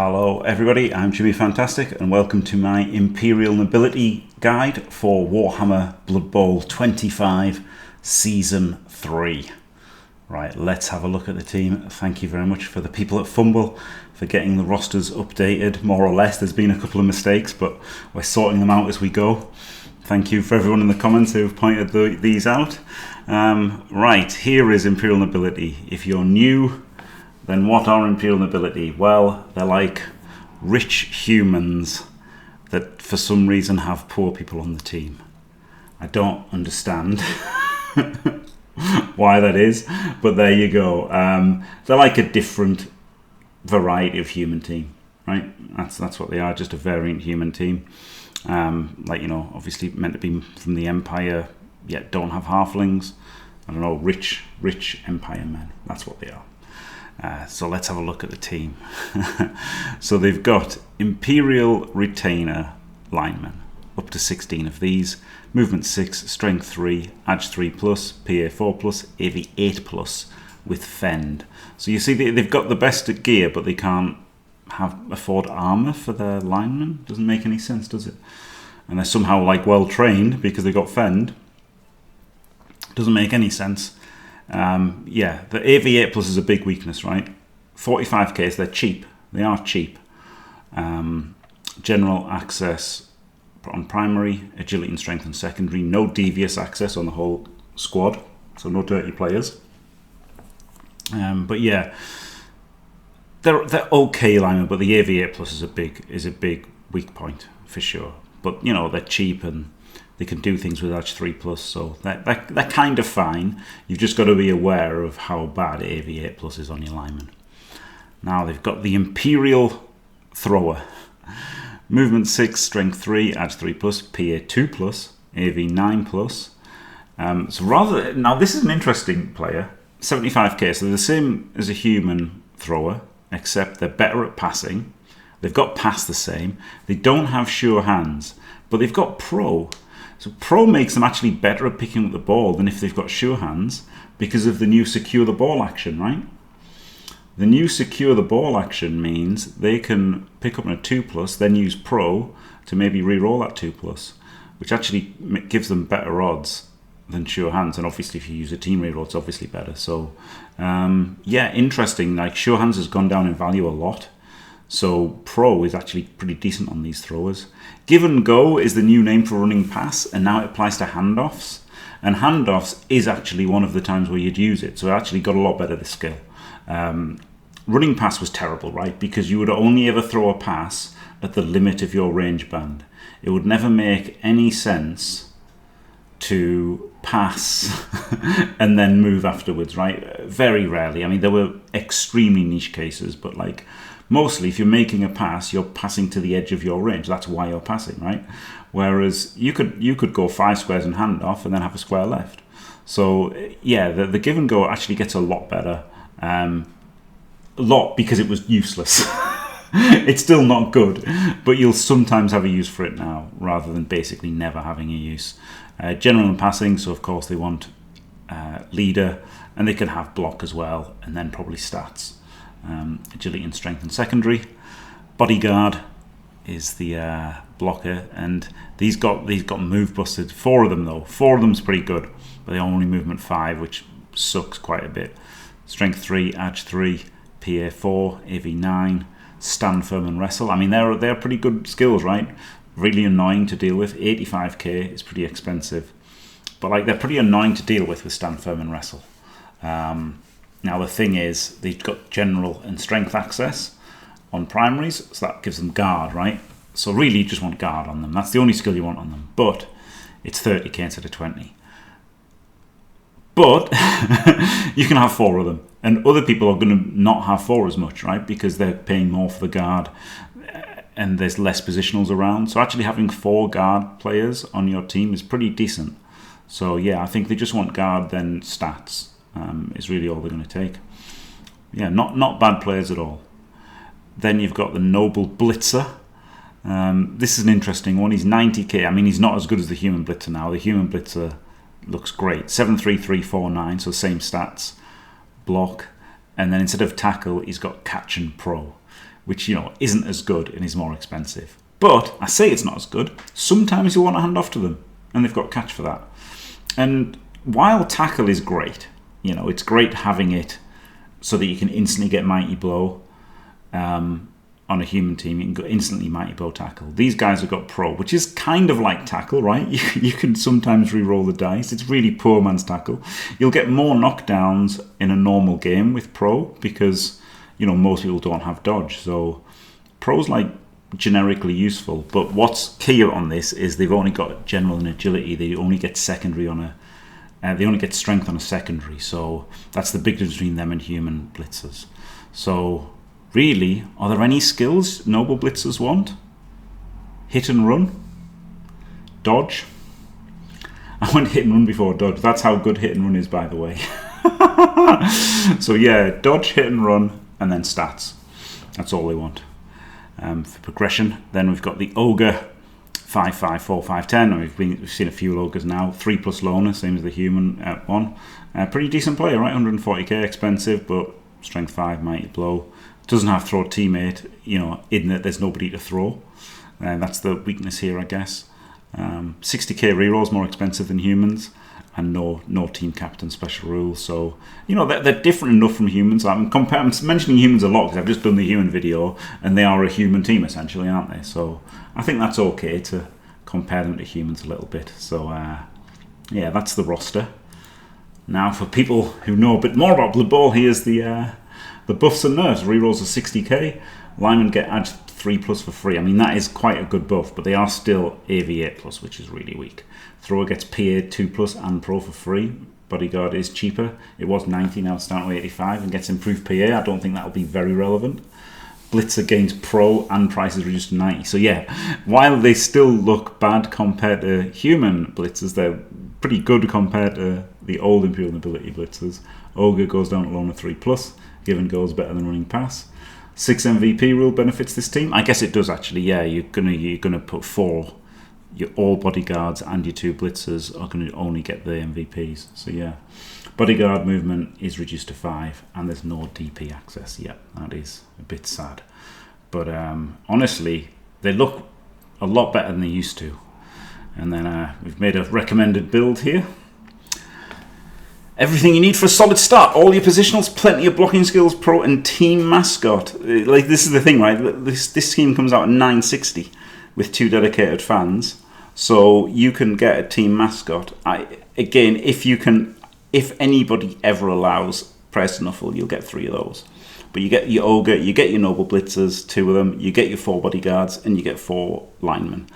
Hello everybody, I'm Jimmy Fantastic and welcome to my Imperial Nobility guide for Warhammer Bloodbowl 25 Season 3. Right, let's have a look at the team. Thank you very much for the people at Fumble for getting the rosters updated, more or less. There's been a couple of mistakes, but we're sorting them out as we go. Thank you for everyone in the comments who've pointed these out. Right, here is Imperial Nobility. If you're new, then what are Imperial Nobility? Well, they're like rich humans that for some reason have poor people on the team. I don't understand why that is, but there you go. They're like a different variety of human team, right? That's what they are, just a variant human team. Like, you know, obviously meant to be from the Empire, yet don't have halflings. I don't know, rich Empire men. That's what they are. So let's have a look at the team. So they've got Imperial Retainer Linemen, up to 16 of these. Movement 6, Strength 3, Ag 3+, PA 4+, AV 8+, with Fend. So you see they've got the best gear, but they can't afford armor for their linemen. Doesn't make any sense, does it? And they're somehow like well trained because they got Fend. Doesn't make any sense. Yeah, the AV8+ is a big weakness, right? 45k, so they're cheap. They are cheap. General access on primary, agility and strength on secondary. No devious access on the whole squad, so no dirty players. But yeah, they're okay linemen, but the AV8+ is a big weak point for sure. But you know, they're cheap and they can do things with Ag 3+, so they're kind of fine. You've just got to be aware of how bad AV8+ is on your lineman. Now they've got the Imperial Thrower. Movement 6, Strength 3, Ag 3+, PA 2+, AV 9+. So now this is an interesting player. 75k, so they're the same as a human thrower, except they're better at passing. They've got pass the same. They don't have sure hands, but they've got pro. So pro makes them actually better at picking up the ball than if they've got sure hands because of the new secure the ball action, right? The new secure the ball action means they can pick up on a 2+, then use pro to maybe re-roll that 2+, which actually gives them better odds than sure hands. And obviously if you use a team re-roll, it's obviously better. So yeah, interesting. Like sure hands has gone down in value a lot. So pro is actually pretty decent on these throwers. Give and go is the new name for running pass, and now it applies to handoffs. And handoffs is actually one of the times where you'd use it. So it actually got a lot better, this skill. Running pass was terrible, right? Because you would only ever throw a pass at the limit of your range band. It would never make any sense to pass and then move afterwards, right? Very rarely. I mean, there were extremely niche cases, but like mostly if you're making a pass, you're passing to the edge of your range. That's why you're passing, right? Whereas you could go 5 squares and hand off and then have a square left. So yeah, the give and go actually gets a lot better. A lot because it was useless. It's still not good, but you'll sometimes have a use for it now rather than basically never having a use. General and passing, so of course they want leader, and they can have block as well, and then probably stats. Agility and strength and secondary. Bodyguard is the blocker, and these got move busted. 4 of them though. 4 of them's pretty good, but they only movement 5, which sucks quite a bit. Strength 3, Ag 3, PA 4, AV 9, stand firm and wrestle. I mean, they're pretty good skills, right? Really annoying to deal with. 85k is pretty expensive, but like they're pretty annoying to deal with stand firm and wrestle. Now the thing is, they've got general and strength access on primaries, so that gives them guard, right? So really you just want guard on them. That's the only skill you want on them, but it's 30k instead of 20. But you can have 4 of them, and other people are going to not have 4 as much, right? Because they're paying more for the guard, and there's less positionals around. So actually having 4 guard players on your team is pretty decent. So yeah, I think they just want guard, then stats. Is really all they're going to take. Yeah, not bad players at all. Then you've got the Noble Blitzer. This is an interesting one. He's 90k. I mean, he's not as good as the human Blitzer now. The human Blitzer looks great. 73349, so same stats. Block. And then instead of tackle, he's got catch and pro, which, you know, isn't as good and is more expensive. But I say it's not as good. Sometimes you want to hand off to them, and they've got catch for that. And while tackle is great, you know, it's great having it so that you can instantly get Mighty Blow on a human team. You can go instantly Mighty Blow tackle. These guys have got Pro, which is kind of like tackle, right? You can sometimes re-roll the dice. It's really poor man's tackle. You'll get more knockdowns in a normal game with Pro because, you know, most people don't have dodge. So Pro's like generically useful. But what's key on this is they've only got general and agility. They only get secondary on a they only get strength on a secondary, so that's the big difference between them and human blitzers. So really, are there any skills noble blitzers want? Hit and run? Dodge? I went hit and run before dodge. That's how good hit and run is, by the way. So yeah, dodge, hit and run, and then stats. That's all they want. For progression, then we've got the Ogre, 5/5, 4/5, 10. We've seen a few ogres now. 3+ loner, same as the human one. Pretty decent player, right? 140k expensive, but strength 5, mighty blow. Doesn't have throw teammate, you know, in that there's nobody to throw. That's the weakness here, I guess. 60k rerolls more expensive than humans, and no team captain special rules. So, you know, they're different enough from humans. I'm mentioning humans a lot because I've just done the human video, and they are a human team essentially, aren't they? So I think that's okay to compare them to humans a little bit. So yeah, that's the roster. Now for people who know a bit more about Bloodbowl, here's the buffs and nerfs. Rerolls are 60k. Lineman get add 3+ for free. I mean, that is quite a good buff, but they are still AV8+, which is really weak. Thrower gets PA 2+ and Pro for free. Bodyguard is cheaper. It was 90, now it's down to 85 and gets improved PA. I don't think that'll be very relevant. Blitzer gains Pro and price is reduced to 90. So yeah, while they still look bad compared to human blitzers, they're pretty good compared to the old Imperial Nobility blitzers. Ogre goes down to loner 3+. Given goals better than running pass. 6 MVP rule benefits this team. I guess it does actually. Yeah, you're gonna put 4. Your all bodyguards and your 2 blitzers are going to only get the MVPs. So yeah, bodyguard movement is reduced to 5, and there's no DP access. Yeah, that is a bit sad. But honestly, they look a lot better than they used to. And then we've made a recommended build here. Everything you need for a solid start. All your positionals, plenty of blocking skills, pro, and team mascot. Like, this is the thing, right? This team comes out at 960 with 2 dedicated fans. So you can get a team mascot. Again, if anybody ever allows press knuffle, you'll get 3 of those. But you get your Ogre, you get your Noble Blitzers, 2 of them, you get your 4 Bodyguards, and you get 4 Linemen.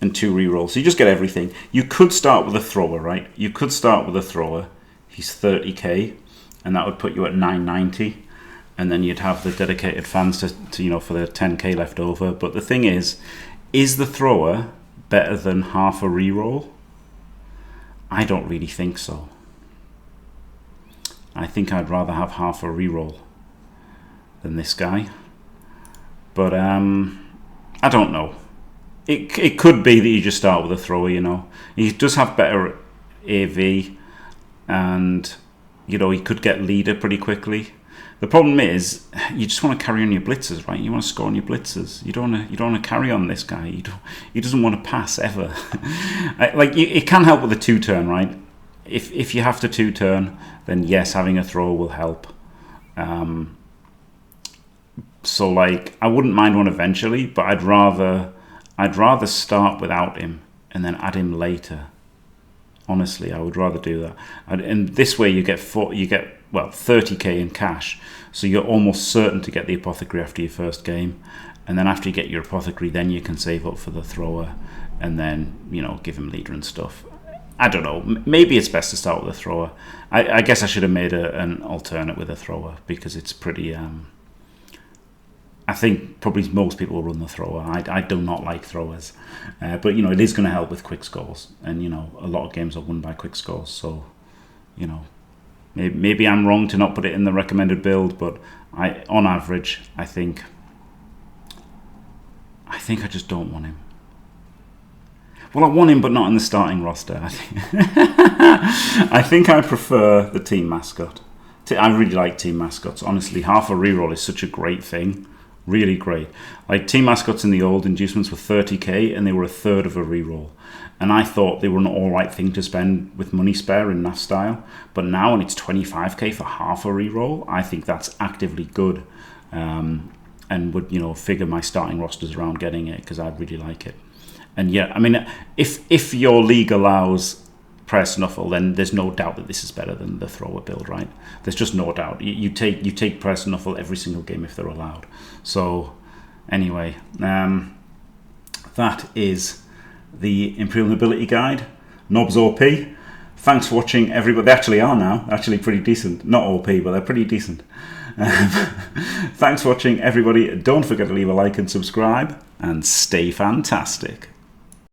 And 2 rerolls. So you just get everything. You could start with a thrower, right? You could start with a thrower. He's 30k, and that would put you at 990, and then you'd have the dedicated fans to you know, for the 10k left over. But the thing is the thrower better than half a reroll? I don't really think so. I think I'd rather have half a reroll than this guy. But I don't know. It could be that you just start with a thrower, you know. He does have better AV. And, you know, he could get leader pretty quickly. The problem is, you just want to carry on your blitzers, right? You want to score on your blitzers. You don't want to carry on this guy. He doesn't want to pass ever. It can help with a 2-turn, right? If you have to 2-turn, then yes, having a thrower will help. So like, I wouldn't mind one eventually, but I'd rather start without him and then add him later. Honestly, I would rather do that. And this way you get 30k in cash. So you're almost certain to get the apothecary after your first game. And then after you get your apothecary, then you can save up for the thrower and then, you know, give him leader and stuff. I don't know. Maybe it's best to start with a thrower. I guess I should have made an alternate with a thrower because it's pretty... I think probably most people will run the thrower. I do not like throwers. But, you know, it is going to help with quick scores. And, you know, a lot of games are won by quick scores. So, you know, maybe I'm wrong to not put it in the recommended build. But on average, I think I just don't want him. Well, I want him, but not in the starting roster. I think I prefer the team mascot. I really like team mascots. Honestly, half a reroll is such a great thing. Really great. Like, team mascots in the old inducements were 30k, and they were a third of a reroll. And I thought they were an alright thing to spend with money spare in that style. But now, when it's 25k for half a reroll, I think that's actively good. And would, you know, figure my starting rosters around getting it, because I really like it. And yeah, I mean, if your league allows Prayer Snuffle, then there's no doubt that this is better than the thrower build, right? There's just no doubt. You take Prayer Snuffle every single game if they're allowed. So anyway, that is the Imperial Nobility Guide. Nobs OP. Thanks for watching, everybody. They actually are now. Actually pretty decent. Not OP, but they're pretty decent. Thanks for watching, everybody. Don't forget to leave a like and subscribe. And stay fantastic.